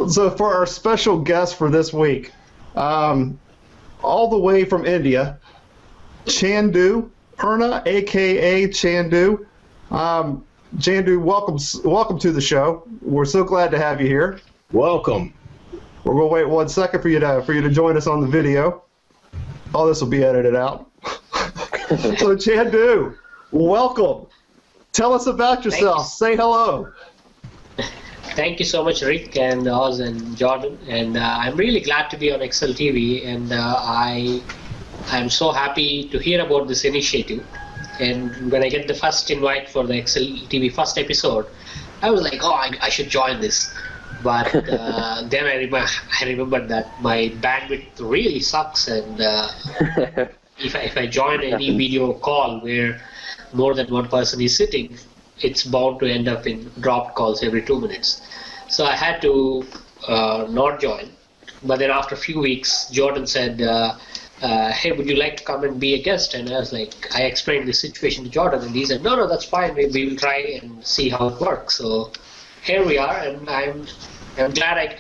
So for our special guest for this week, all the way from India, Chandoo, Purna, aka Chandoo. Chandoo, welcome to the show. We're so glad to have you here. Welcome. We're gonna wait 1 second for you to join us on the video. All this will be edited out. So Chandoo, welcome. Tell us about yourself. Say hello. Thank you so much, Rick and Oz and Jordan. And I'm really glad to be on Excel TV. And I'm so happy to hear about this initiative. And when I get the first invite for the Excel TV first episode, I was like, oh, I should join this. But then I remembered that my bandwidth really sucks. And if I join any video call where more than one person is sitting, it's bound to end up in dropped calls every 2 minutes. So I had to not join. But then after a few weeks, Jordan said, hey, would you like to come and be a guest? And I was like, I explained the situation to Jordan, and he said, no, that's fine. We will try and see how it works. So here we are, and I'm glad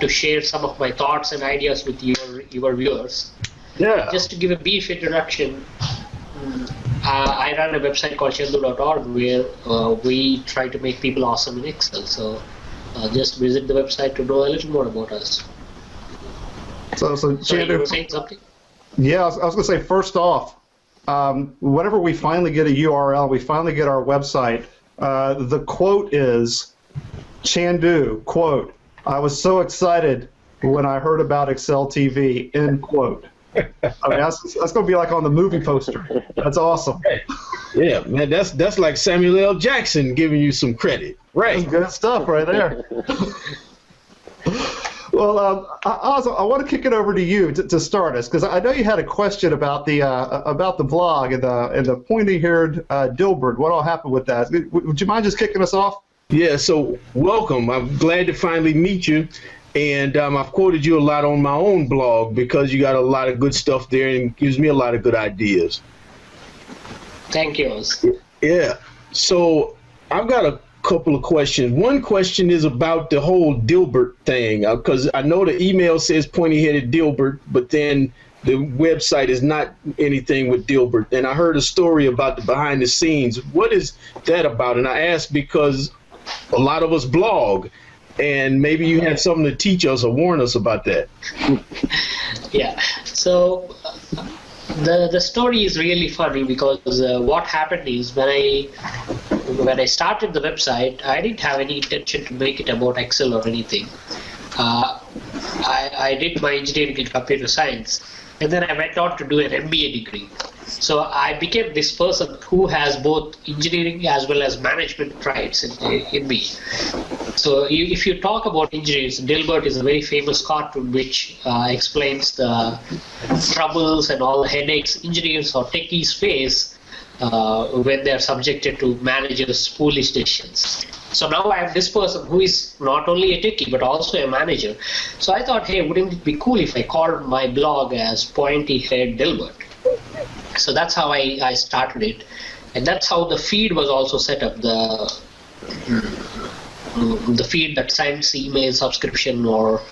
to share some of my thoughts and ideas with your viewers. Yeah. Just to give a brief introduction, I run a website called Chandoo.org where we try to make people awesome in Excel. So just visit the website to know a little more about us. So Chandoo, you were saying something? Yeah, I was going to say, first off, whenever we finally get a URL, we finally get our website, the quote is, Chandoo, quote, I was so excited when I heard about Excel TV, end quote. I mean, that's going to be like on the movie poster. That's awesome. Yeah, man, that's like Samuel L. Jackson giving you some credit. Right. That's good stuff right there. Well, Oz, I want to kick it over to you to start us, because I know you had a question about the blog and the Pointy Haired Dilbert. What all happened with that? Would you mind just kicking us off? Yeah, so welcome. I'm glad to finally meet you. And I've quoted you a lot on my own blog because you got a lot of good stuff there and gives me a lot of good ideas. Thank you, Oz. Yeah. So I've got a couple of questions. One question is about the whole Dilbert thing, because I know the email says Pointy Haired Dilbert, but then the website is not anything with Dilbert. And I heard a story about the behind the scenes. What is that about? And I asked because a lot of us blog, and maybe you have something to teach us or warn us about that. Yeah. So the story is really funny because what happened is when I started the website, I didn't have any intention to make it about Excel or anything. I did my engineering in computer science, and then I went on to do an MBA degree. So I became this person who has both engineering as well as management traits in me. So if you talk about engineers, Dilbert is a very famous cartoon which explains the troubles and all the headaches engineers or techies face when they are subjected to managers' foolish decisions. So now I am this person who is not only a techie but also a manager. So I thought, hey, wouldn't it be cool if I called my blog as Pointy Haired Dilbert? So that's how I started it, and that's how the feed was also set up. The feed that sends email subscription or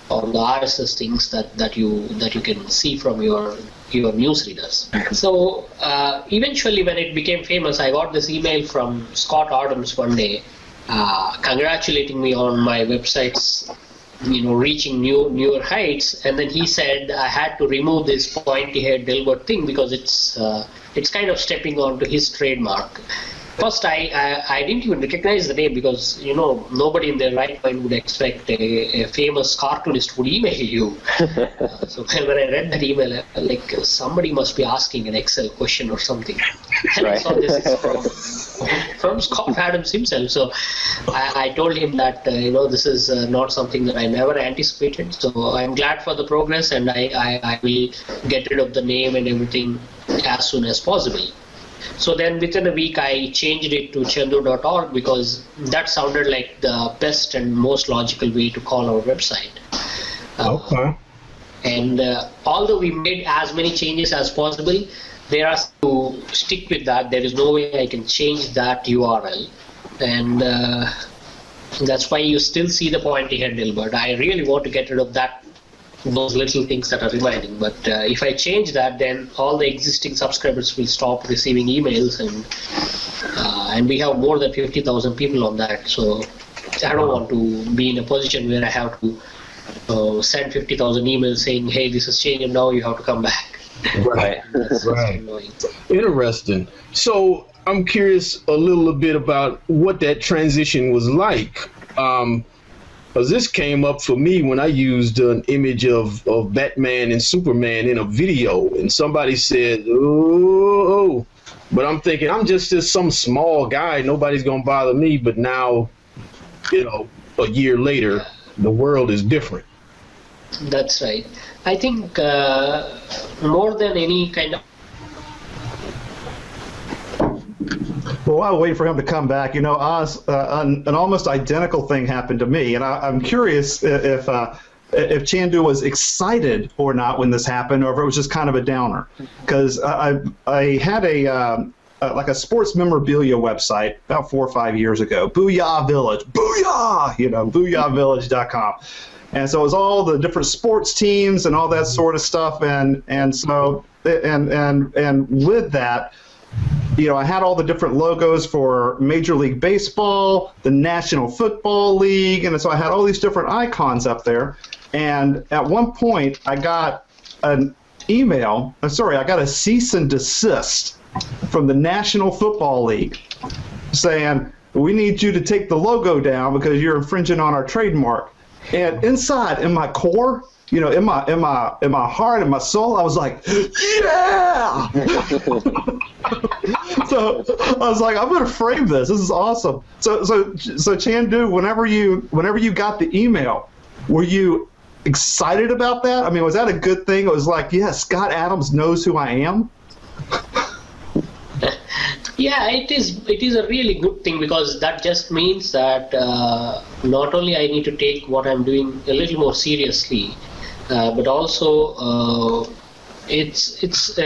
the RSS things that you can see from your newsreaders. So eventually, when it became famous, I got this email from Scott Adams one day, congratulating me on my website's reaching newer heights, and then he said I had to remove this Pointy Haired Dilbert thing because it's kind of stepping onto his trademark. First, I didn't even recognize the name because nobody in their right mind would expect a famous cartoonist would email you. So when I read that email, like somebody must be asking an Excel question or something. And I saw this is from Scott Adams himself. So I told him that this is not something that I never anticipated. So I'm glad for the progress, and I will get rid of the name and everything as soon as possible. So then within a week I changed it to Chandoo.org because that sounded like the best and most logical way to call our website. Okay. And although we made as many changes as possible, there are to stick with that. There is no way I can change that URL. And That's why you still see the Pointy Haired Dilbert. I really want to get rid of those little things that are reminding. But if I change that, then all the existing subscribers will stop receiving emails, and we have more than 50,000 people on that. So I don't want to be in a position where I have to send 50,000 emails saying, "Hey, this has changed, and now you have to come back." Right. Right. Interesting. So I'm curious a little bit about what that transition was like. Because this came up for me when I used an image of Batman and Superman in a video, and somebody said, "Oh," but I'm thinking I'm just some small guy. Nobody's gonna bother me. But now, a year later, the world is different. That's right. I think more than any kind of. Well, while I wait for him to come back, Oz, an almost identical thing happened to me, and I'm curious if Chandoo was excited or not when this happened, or if it was just kind of a downer. Because I had like a sports memorabilia website about 4 or 5 years ago, Booyah Village, Booyah, BooyahVillage.com. And so it was all the different sports teams and all that sort of stuff, and with that, I had all the different logos for Major League Baseball, the National Football League, and so I had all these different icons up there. And at one point, I got a cease and desist from the National Football League saying, "We need you to take the logo down because you're infringing on our trademark." And inside, in my core, in my heart, in my soul, I was like, "Yeah!" So I was like, "I'm going to frame this. This is awesome." So Chandoo, whenever you got the email, were you excited about that? I mean, was that a good thing? It was like, yes, Scott Adams knows who I am. Yeah, it is a really good thing, because that just means that not only I need to take what I'm doing a little more seriously, but also it's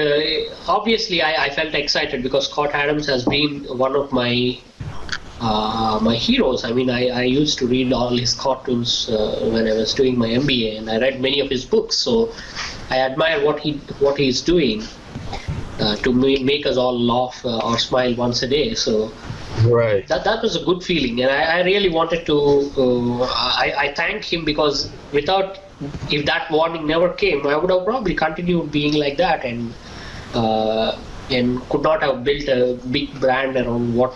obviously I felt excited because Scott Adams has been one of my heroes. I mean, I used to read all his cartoons when I was doing my MBA, and I read many of his books. So I admire what he's doing to make us all laugh or smile once a day. So right, that was a good feeling, and I really wanted to. I thank him, because if that warning never came, I would have probably continued being like that, and could not have built a big brand around what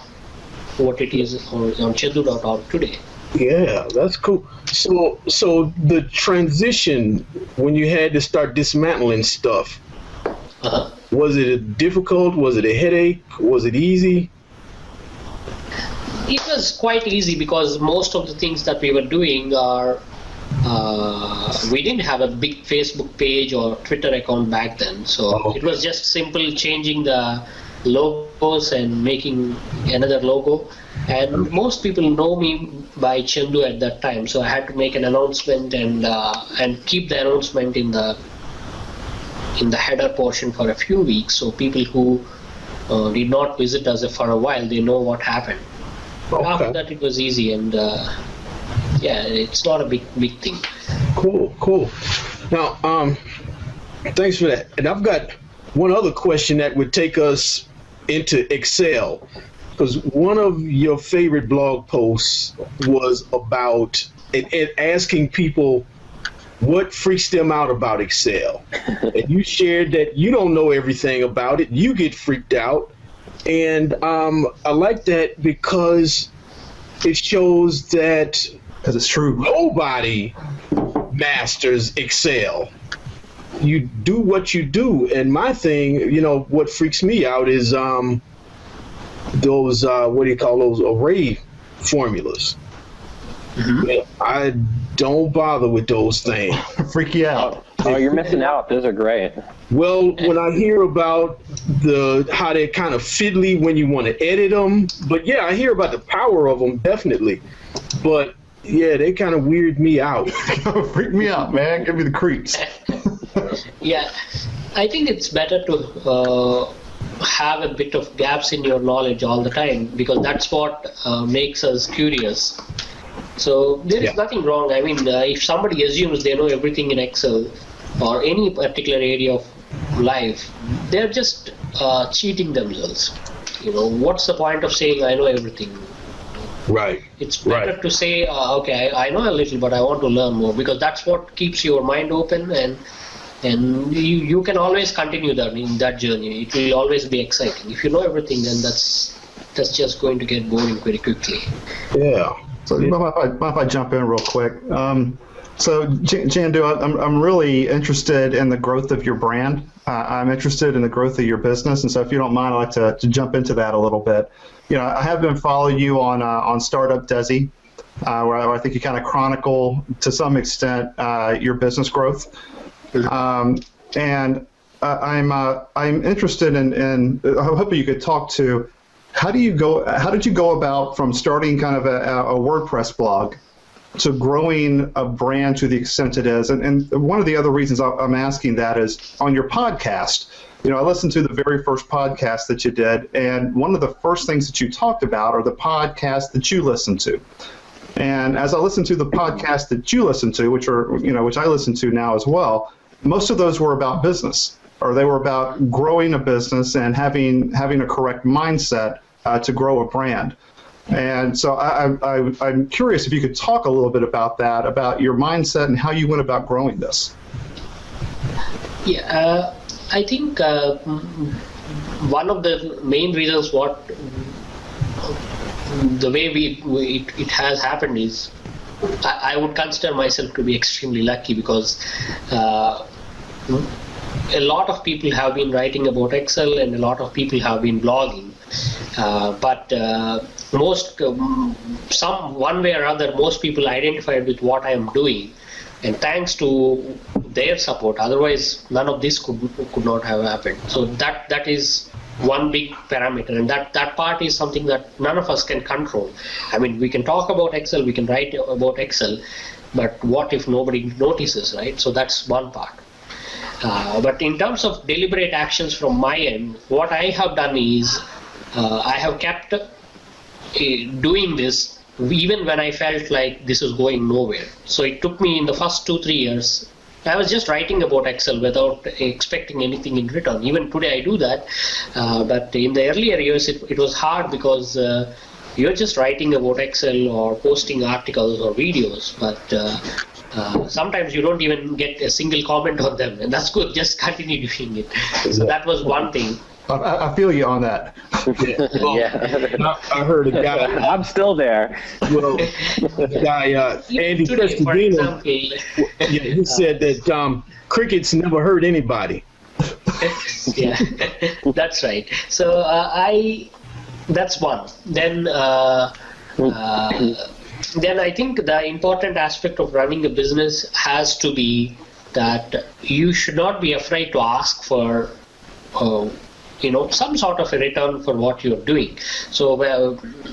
it is on Chandoo.org today. Yeah, that's cool. So the transition when you had to start dismantling stuff, was it difficult? Was it a headache? Was it easy? It was quite easy, because most of the things that we were doing are we didn't have a big Facebook page or Twitter account back then, so It was just simple changing the logos and making another logo. And most people know me by Chandoo at that time, so I had to make an announcement and keep the announcement in the header portion for a few weeks, so people who did not visit us for a while, they know what happened. Okay. After that, it was easy, and it's not a big thing. Cool. Now, thanks for that. And I've got one other question that would take us into Excel, because one of your favorite blog posts was about it asking people what freaks them out about Excel. And you shared that you don't know everything about it. You get freaked out. And I like that because it shows that because it's true. Nobody masters Excel. You do what you do. And my thing, what freaks me out is those, what do you call those, array formulas. Mm-hmm. I don't bother with those things. Freak you out. Oh, you're missing out. Those are great. Well, when I hear about how they're kind of fiddly when you want to edit them, but yeah, I hear about the power of them, definitely. But yeah, they kind of weird me out. Freak me out, man. Give me the creeps. Yeah, I think it's better to have a bit of gaps in your knowledge all the time, because that's what makes us curious. So there is Yeah. nothing wrong. I mean, if somebody assumes they know everything in Excel or any particular area of life, they're just cheating themselves. What's the point of saying I know everything? Right. It's better Right. to say, okay, I know a little, but I want to learn more, because that's what keeps your mind open, and you can always continue that in that journey. It will always be exciting. If you know everything, then that's just going to get boring very quickly. Yeah. So mind if I jump in real quick? So Chandoo, I'm really interested in the growth of your brand. I'm interested in the growth of your business, and so if you don't mind, I'd like to jump into that a little bit. I have been following you on StartUp Desi, where I think you kind of chronicle to some extent your business growth. And I'm interested in I hope you could talk to how did you go about from starting kind of a WordPress blog to growing a brand to the extent it is? And one of the other reasons I'm asking that is on your podcast. I listened to the very first podcast that you did, and one of the first things that you talked about are the podcasts that you listen to. And as I listened to the podcasts that you listen to, which I listen to now as well, most of those were about business, or they were about growing a business and having a correct mindset to grow a brand. And so I'm curious if you could talk a little bit about that, about your mindset and how you went about growing this. Yeah, I think one of the main reasons the way it has happened is I would consider myself to be extremely lucky, because a lot of people have been writing about Excel and a lot of people have been blogging, but one way or other, most people identified with what I am doing, and thanks to their support, otherwise none of this could not have happened. So that is one big parameter, and that part is something that none of us can control. I mean, we can talk about Excel, we can write about Excel, but what if nobody notices, right? So that's one part. But in terms of deliberate actions from my end, what I have done is I have kept doing this even when I felt like this is going nowhere. So it took me in the first 2-3 years, I was just writing about Excel without expecting anything in return. Even today I do that, but in the earlier years it was hard, because you're just writing about Excel or posting articles or videos, but sometimes you don't even get a single comment on them, and that's good, just continue doing it. So that was one thing. I feel you on that. Yeah. I heard a guy. I'm still there. Well, the guy Andy Today, for Cestadino, example, he said that crickets never hurt anybody. yeah, that's right. So that's one. Then I think the important aspect of running a business has to be that you should not be afraid to ask for some sort of a return for what you're doing. So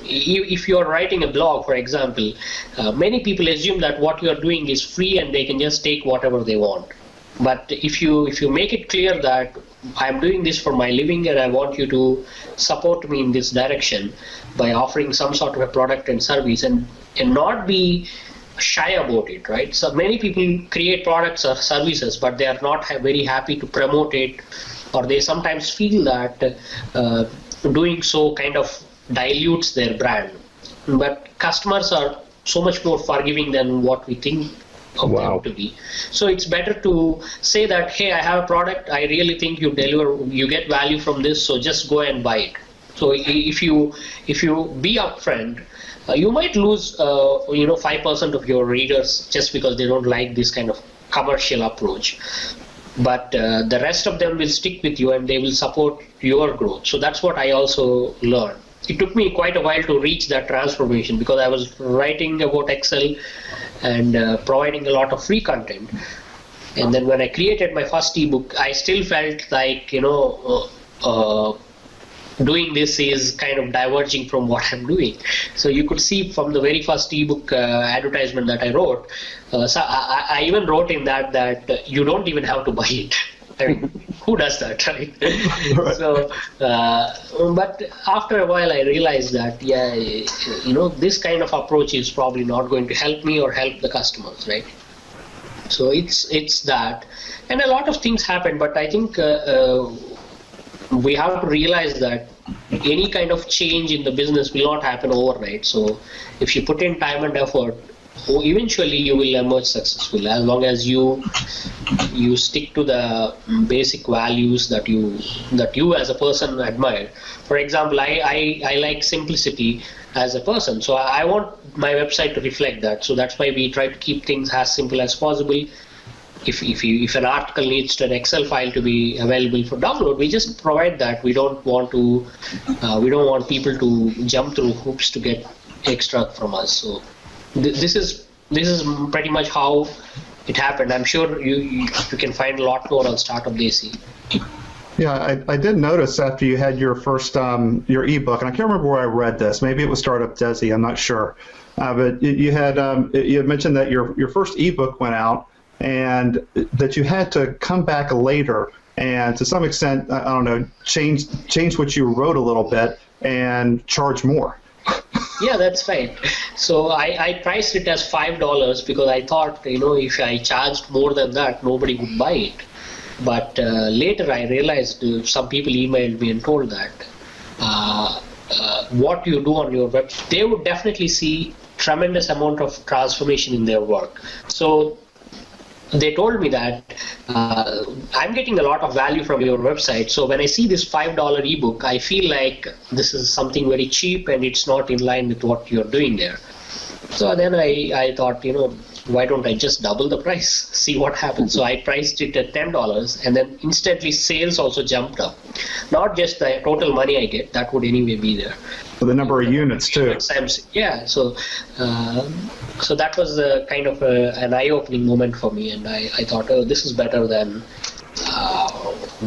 if you're writing a blog, for example, many people assume that what you're doing is free and they can just take whatever they want. But if you make it clear that I'm doing this for my living and I want you to support me in this direction by offering some sort of a product and service, and not be shy about it, right? So many people create products or services, but they are not very happy to promote it, or they sometimes feel that doing so kind of dilutes their brand. But customers are so much more forgiving than what we think of them to be. So it's better to say that, hey, I have a product, I really think you get value from this, so just go and buy it. So if you be upfront, you might lose 5% of your readers just because they don't like this kind of commercial approach. But the rest of them will stick with you and they will support your growth. So that's what I also learned. It took me quite a while to reach that transformation, because I was writing about Excel and providing a lot of free content. And then when I created my first ebook, I still felt like, doing this is kind of diverging from what I'm doing. So you could see from the very first ebook advertisement that I wrote, so I even wrote in that you don't even have to buy it. I mean, who does that, right? Right. So, but after a while, I realized that, this kind of approach is probably not going to help me or help the customers, right? So it's that, and a lot of things happen. But I think we have to realize that any kind of change in the business will not happen overnight. So if you put in time and effort, eventually you will emerge successful, as long as you stick to the basic values that you as a person admire. For example, I like simplicity as a person, so I want my website to reflect that. So that's why we try to keep things as simple as possible. If an article needs an Excel file to be available for download, we just provide that. We don't want people to jump through hoops to get extra from us. So this is pretty much how it happened. I'm sure you can find a lot more on StartUp Desi. Yeah, I did notice after you had your first your ebook, and I can't remember where I read this. Maybe it was StartUp Desi. I'm not sure, but you had mentioned that your first ebook went out, and that you had to come back later and to some extent, I don't know, change what you wrote a little bit and charge more. Yeah, that's right. So I priced it as $5 because I thought, if I charged more than that, nobody would buy it. But later I realized some people emailed me and told that what you do on your website, they would definitely see tremendous amount of transformation in their work. So they told me that I'm getting a lot of value from your website. So when I see this $5 ebook, I feel like this is something very cheap and it's not in line with what you're doing there. So then I thought, why don't I just double the price, see what happens? So I priced it at $10, and then instantly sales also jumped up. Not just the total money I get, that would anyway be there. For the number of units too. Yeah, so that was kind of an eye-opening moment for me, and I thought, this is better than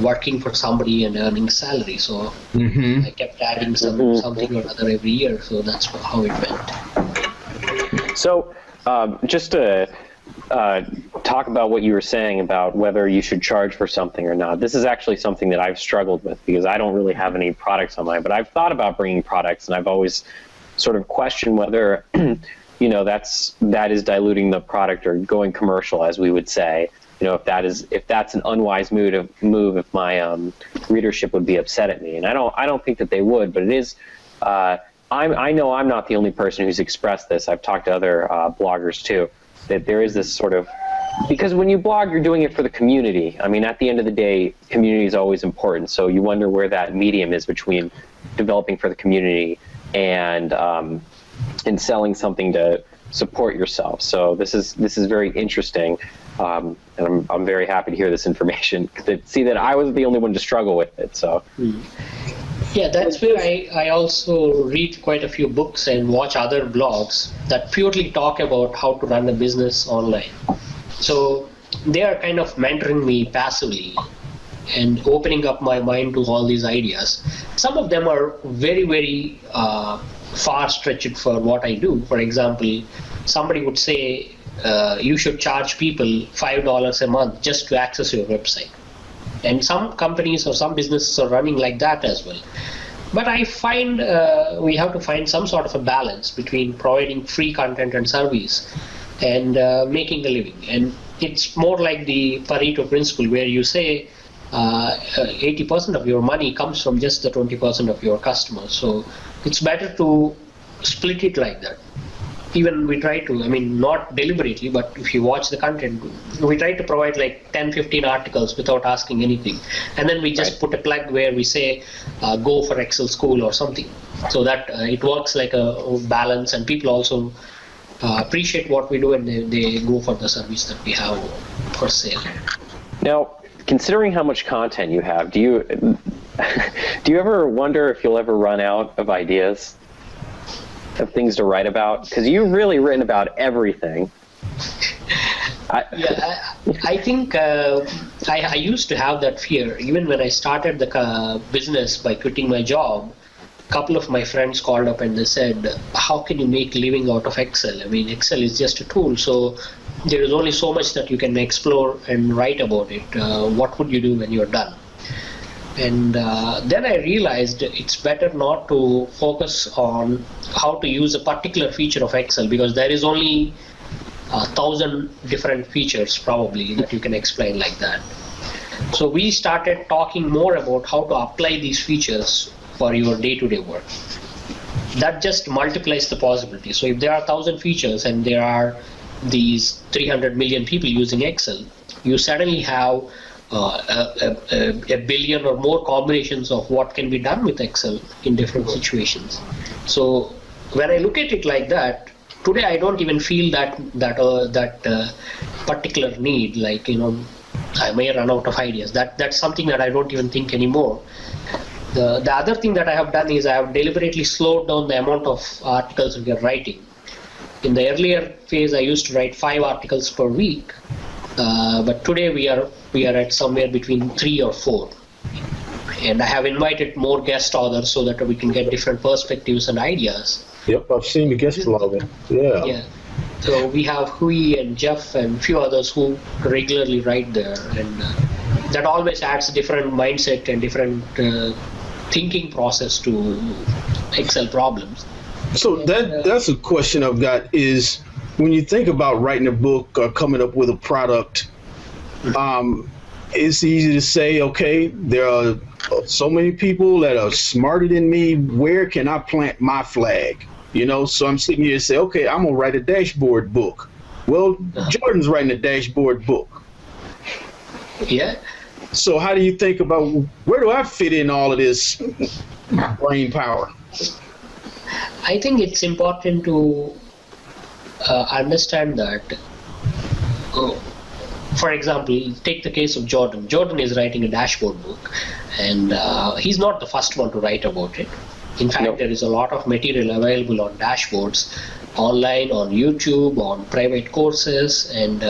working for somebody and earning salary. So I kept adding something or other every year, so that's how it went. So just to talk about what you were saying about whether you should charge for something or not. This is actually something that I've struggled with because I don't really have any products online, but I've thought about bringing products, and I've always sort of questioned whether that is diluting the product or going commercial, as we would say. If that's an unwise move, if my readership would be upset at me, and I don't think that they would, but it is. I know I'm not the only person who's expressed this. I've talked to other bloggers too, that there is this sort of, because when you blog, you're doing it for the community. I mean, at the end of the day, community is always important. So you wonder where that medium is between developing for the community and selling something to support yourself. So this is very interesting, and I'm very happy to hear this information. See that I was the only one to struggle with it. So. Yeah, that's where I also read quite a few books and watch other blogs that purely talk about how to run a business online. So they are kind of mentoring me passively and opening up my mind to all these ideas. Some of them are very, very far-stretched for what I do. For example, somebody would say you should charge people $5 a month just to access your website. And some companies or some businesses are running like that as well. But I find we have to find some sort of a balance between providing free content and service and making a living. And it's more like the Pareto principle, where you say 80% of your money comes from just the 20% of your customers. So it's better to split it like that. Even we try to, not deliberately, but if you watch the content, we try to provide like 10-15 articles without asking anything. And then we just put a plug where we say, go for Excel school or something. So that it works like a balance, and people also appreciate what we do, and they go for the service that we have for sale. Now, considering how much content you have, do you ever wonder if you'll ever run out of ideas? Of things to write about, because you've really written about everything. I think I used to have that fear even when I started the business by quitting my job. couple of my friends called up and they said, how can you make living out of Excel? I mean, Excel is just a tool, so there is only so much that you can explore and write about it. What would you do when you're done? And then I realized it's better not to focus on how to use a particular feature of Excel, because there is only 1,000 different features probably that you can explain like that. So we started talking more about how to apply these features for your day-to-day work. That just multiplies the possibilities. So if there are 1,000 features and there are these 300 million people using Excel, you suddenly have a billion or more combinations of what can be done with Excel in different situations. So when I look at it like that, today I don't even feel that particular need, like, I may run out of ideas. That's something that I don't even think anymore. The other thing that I have done is I have deliberately slowed down the amount of articles we are writing. In the earlier phase, I used to write 5 articles per week, but today we are at somewhere between 3 or 4. And I have invited more guest authors so that we can get different perspectives and ideas. Yep, I've seen the guest blog. Yeah. So we have Hui and Jeff and a few others who regularly write there, and that always adds a different mindset and different thinking process to Excel problems. So that's a question I've got is, when you think about writing a book or coming up with a product, it's easy to say, okay, there are so many people that are smarter than me. Where can I plant my flag? So I'm sitting here and say, okay, I'm going to write a dashboard book. Well, Jordan's writing a dashboard book. Yeah. So how do you think about, where do I fit in all of this brain power? I think it's important to understand that, for example, take the case of Jordan. Jordan is writing a dashboard book, and he's not the first one to write about it. In fact, there is a lot of material available on dashboards, online, on YouTube, on private courses, and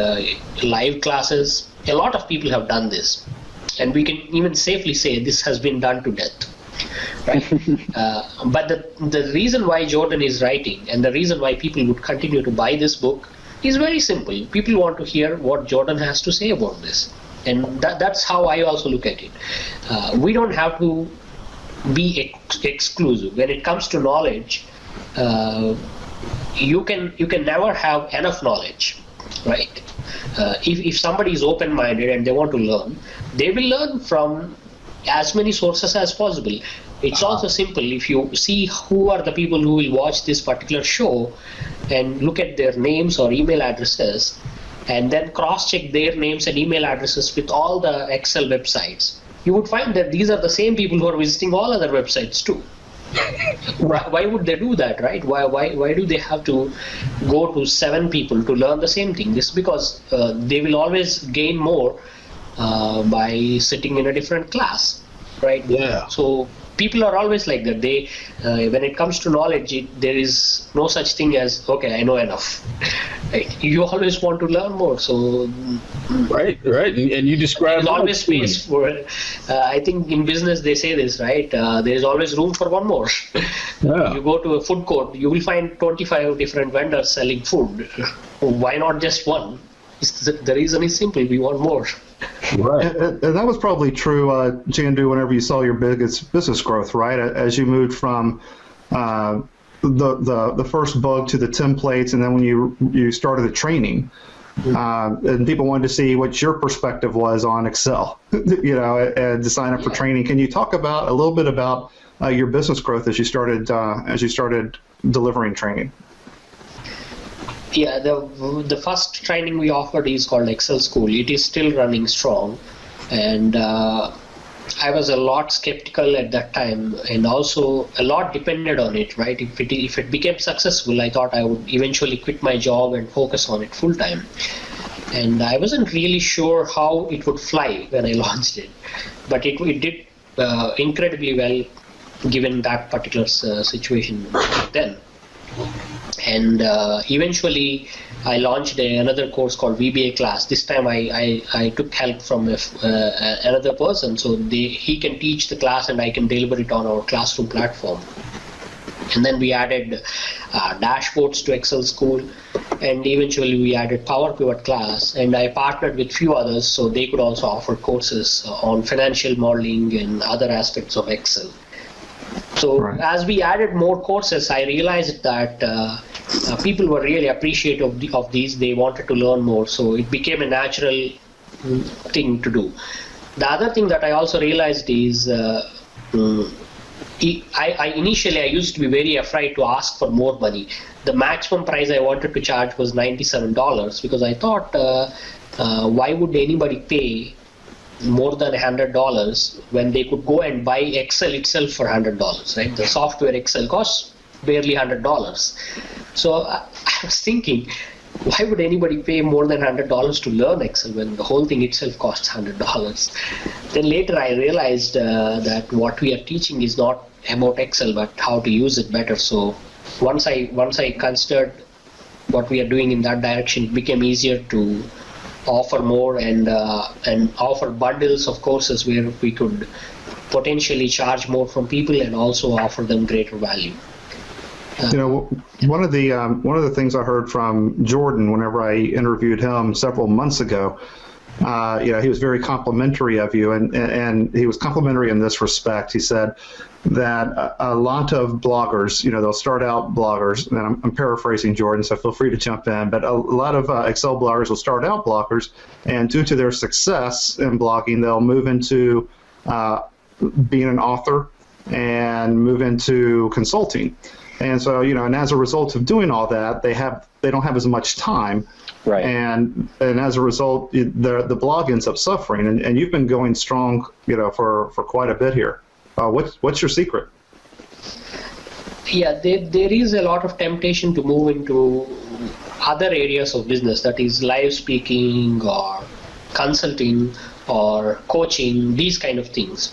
live classes. A lot of people have done this, and we can even safely say this has been done to death. Right? But the reason why Jordan is writing, and the reason why people would continue to buy this book, is very simple. People want to hear what Jordan has to say about this, and that's how I also look at it. We don't have to be exclusive. When it comes to knowledge, you can never have enough knowledge, right? If somebody is open-minded and they want to learn, they will learn from as many sources as possible. It's also simple. If you see who are the people who will watch this particular show and look at their names or email addresses, and then cross-check their names and email addresses with all the Excel websites, you would find that these are the same people who are visiting all other websites too. Why would they do that, right? Why do they have to go to 7 people to learn the same thing? This is because they will always gain more by sitting in a different class, right? Yeah. So people are always like that. They, when it comes to knowledge, there is no such thing as, okay, I know enough. Right? You always want to learn more. So right, and you describe. There's always space for. I think in business they say this, right? There is always room for one more. Yeah. You go to a food court, you will find 25 different vendors selling food. Why not just one? The reason is simple. We want more. Right. And that was probably true, Chandoo, whenever you saw your biggest business growth, right? As you moved from the first bug to the templates, and then when you started the training, and people wanted to see what your perspective was on Excel, and to sign up for training. Can you talk about a little bit about your business growth as you started delivering training? Yeah, the first training we offered is called Excel School. It is still running strong, and I was a lot skeptical at that time, and also a lot depended on it, right? If it became successful, I thought I would eventually quit my job and focus on it full time. And I wasn't really sure how it would fly when I launched it, but it did incredibly well given that particular situation then. And eventually I launched another course called VBA class. This time I took help from another person, so he can teach the class and I can deliver it on our classroom platform. And then we added dashboards to Excel School, and eventually we added Power Pivot class, and I partnered with few others so they could also offer courses on financial modeling and other aspects of Excel. So as we added more courses, I realized that people were really appreciative of these. They wanted to learn more, so it became a natural thing to do. The other thing that I also realized is initially I used to be very afraid to ask for more money. The maximum price I wanted to charge was $97 because I thought, why would anybody pay more than $100 when they could go and buy Excel itself for $100, right? The software Excel costs barely $100. So I was thinking, why would anybody pay more than $100 to learn Excel when the whole thing itself costs $100? Then later I realized that what we are teaching is not about Excel, but how to use it better. So once I considered what we are doing in that direction, it became easier to offer more and offer bundles of courses where we could potentially charge more from people and also offer them greater value. One of the things I heard from Jordan whenever I interviewed him several months ago, he was very complimentary of you, and he was complimentary in this respect. He said that a lot of bloggers, they'll start out bloggers, and I'm paraphrasing Jordan, so feel free to jump in, but a lot of Excel bloggers will start out bloggers, and due to their success in blogging, they'll move into being an author and move into consulting. And so, and as a result of doing all that, they don't have as much time. Right. And as a result, the blog ends up suffering. And you've been going strong, for quite a bit here. What's your secret? Yeah, there is a lot of temptation to move into other areas of business, that is live speaking or consulting or coaching, these kind of things,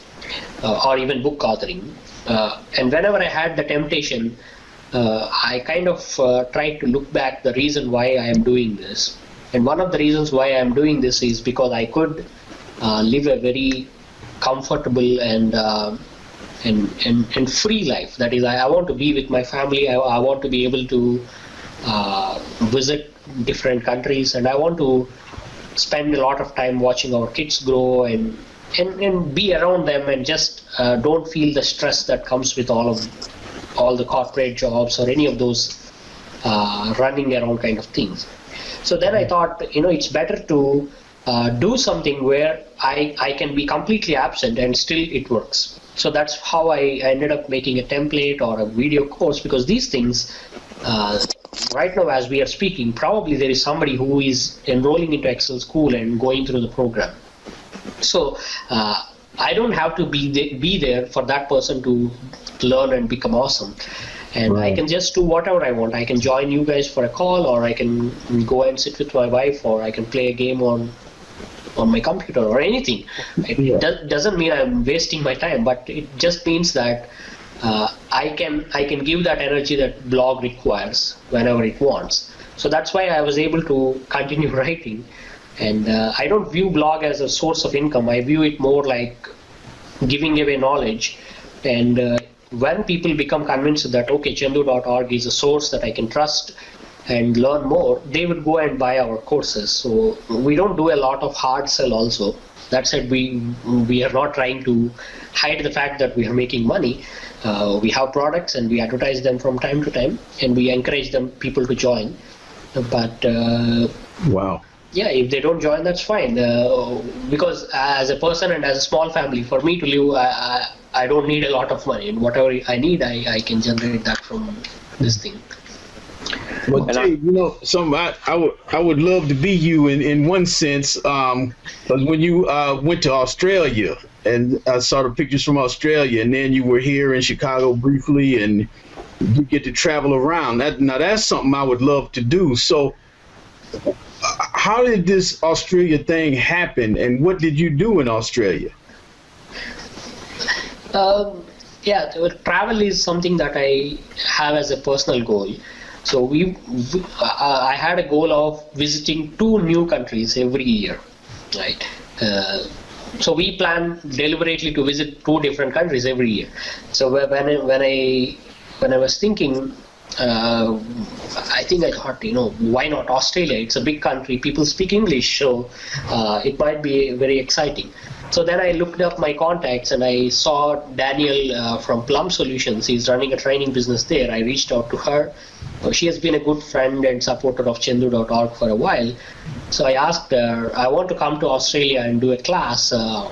or even book authoring. And whenever I had the temptation, I kind of tried to look back the reason why I am doing this. And one of the reasons why I am doing this is because I could live a very comfortable and free life. That is, I want to be with my family. I want to be able to visit different countries, and I want to spend a lot of time watching our kids grow and be around them, and just don't feel the stress that comes with all the corporate jobs or any of those running around kind of things. So then I thought, it's better to do something where I can be completely absent and still it works. So that's how I ended up making a template or a video course, because these things, right now as we are speaking, probably there is somebody who is enrolling into Excel School and going through the program. So I don't have to be there for that person to learn and become awesome. And right. I can just do whatever I want. I can join you guys for a call, or I can go and sit with my wife, or I can play a game on my computer or anything. It doesn't mean I'm wasting my time, but it just means that I can give that energy that blog requires whenever it wants. So that's why I was able to continue writing. And I don't view blog as a source of income. I view it more like giving away knowledge. And when people become convinced that, okay, Chandoo.org is a source that I can trust and learn more, they would go and buy our courses. So we don't do a lot of hard sell also. That said, we are not trying to hide the fact that we are making money. We have products and we advertise them from time to time, and we encourage people to join. But wow. Yeah, if they don't join, that's fine. Because as a person and as a small family, for me to live, I don't need a lot of money. And whatever I need, I can generate that from this thing. Well, Jay, I would love to be you in one sense, because when you went to Australia, and I saw the pictures from Australia, and then you were here in Chicago briefly, and you get to travel around. That's something I would love to do. So how did this Australia thing happen, and what did you do in Australia? Travel is something that I have as a personal goal. So I had a goal of visiting 2 new countries every year, right? So we plan deliberately to visit 2 different countries every year. So when I when I was thinking, I thought, why not Australia? It's a big country. People speak English, so it might be very exciting. So then I looked up my contacts and I saw Daniel from Plum Solutions. He's running a training business there. I reached out to her. She has been a good friend and supporter of Chandoo.org for a while. So I asked her, I want to come to Australia and do a class. I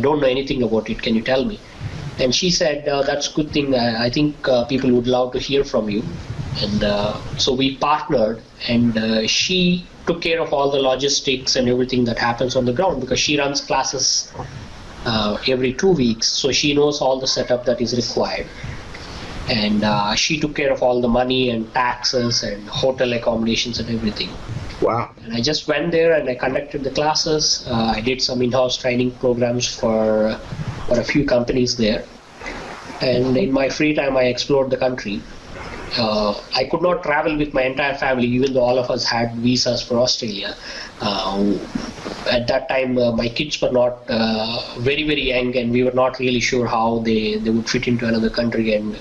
don't know anything about it. Can you tell me? And she said, that's a good thing. I think people would love to hear from you. And so we partnered, and she took care of all the logistics and everything that happens on the ground, because she runs classes every 2 weeks. So she knows all the setup that is required. And she took care of all the money and taxes and hotel accommodations and everything. Wow. And I just went there and I conducted the classes. I did some in-house training programs for a few companies there. And in my free time, I explored the country. I could not travel with my entire family, even though all of us had visas for Australia. At that time, my kids were not very, very young, and we were not really sure how they would fit into another country. And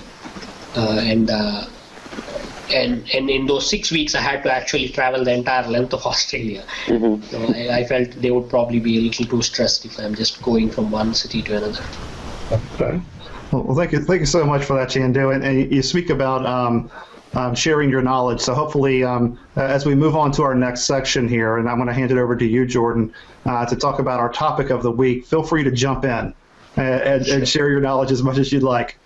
in those 6 weeks, I had to actually travel the entire length of Australia. Mm-hmm. So I felt they would probably be a little too stressed if I'm just going from one city to another. Okay. Well, thank you so much for that, Chandoo. And you speak about sharing your knowledge. So hopefully, as we move on to our next section here, and I'm going to hand it over to you, Jordan, to talk about our topic of the week. Feel free to jump in and share your knowledge as much as you'd like.